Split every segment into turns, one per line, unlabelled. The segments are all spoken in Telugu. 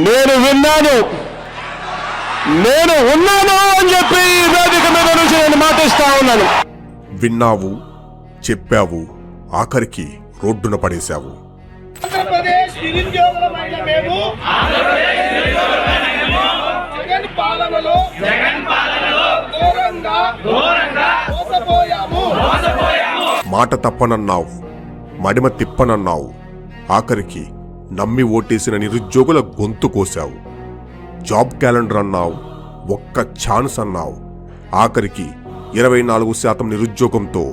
నేను విన్నాను, నేను ఉన్నాను అని చెప్పి ఈ వేదిక మీద నుంచి నేను మాటిస్తా ఉన్నాను.
విన్నావు, చెప్పావు, ఆఖరికి రోడ్డున పడేశావు.
ఆంధ్రప్రదేశ్ నిరుద్యోగులమైన మేము జగన్ పాలనలో ఘోరంగా మోసపోయాము.
మాట తప్పనన్నావు, మడిమ తిప్పనన్నావు, ఆఖరికి నమ్మి ఓటేసిన నిరుద్యోగుల గొంతు కోశావు. జాబ్ క్యాలెండర్ అన్నావు, ఒక్క ఛాన్స్ అన్నావు, ఆఖరికి 24% నిరుద్యోగంతో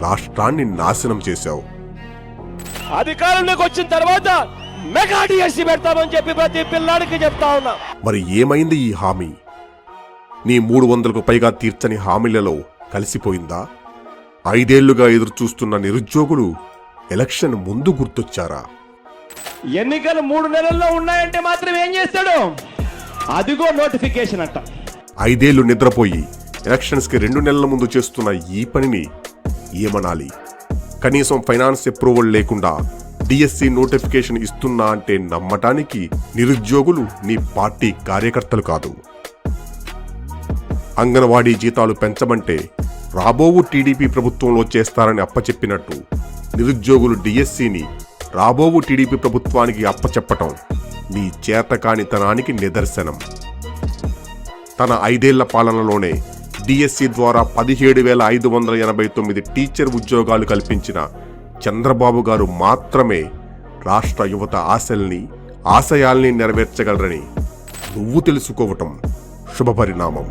రాష్ట్రాన్ని నాశనం చేశావు.
అధికారంలోకి వచ్చిన తర్వాత మెగా డిఎస్సీ పెడతామని చెప్పి ప్రతి పిల్లాడికి చెప్తా ఉన్నా.
మరి ఏమైంది ఈ హామీ? నీ 300కు పైగా తీర్చని హామీలలో కలిసిపోయిందా? 5 ఏళ్లుగా ఎదురుచూస్తున్న నిరుద్యోగులు ఎలక్షన్ ముందు గుర్తొచ్చారా?
ఎన్నికలు 3 నెలల్లో ఉన్నాయంటే మాత్రం ఏం చేస్తాడు? అదిగో నోటిఫికేషన్ అంట.
5 ఏళ్లు నిద్రపోయి ఎలక్షన్స్కి 2 నెలల ముందు చేస్తున్న ఈ పనిని ఏమనాలి? కనీసం ఫైనాన్స్ అప్రూవల్ లేకుండా డిఎస్సి నోటిఫికేషన్ ఇస్తున్నా అంటే నమ్మటానికి నిరుద్యోగులు నీ పార్టీ కార్యకర్తలు కాదు. అంగన్వాడీ జీతాలు పెంచమంటే రాబోవు టీడీపీ ప్రభుత్వంలో చేస్తారని అప్పచెప్పినట్టు నిరుద్యోగులు డిఎస్సిని రాబోవు టీడీపీ ప్రభుత్వానికి అప్పచెప్పటం నీ చేతకానితనానికి నిదర్శనం. తన 5 ఏళ్ల పాలనలోనే డిఎస్సి ద్వారా 17,589 టీచర్ ఉద్యోగాలు కల్పించిన చంద్రబాబు గారు మాత్రమే రాష్ట్ర యువత ఆశయాల్ని నెరవేర్చగలరని నువ్వు తెలుసుకోవటం శుభపరిణామం.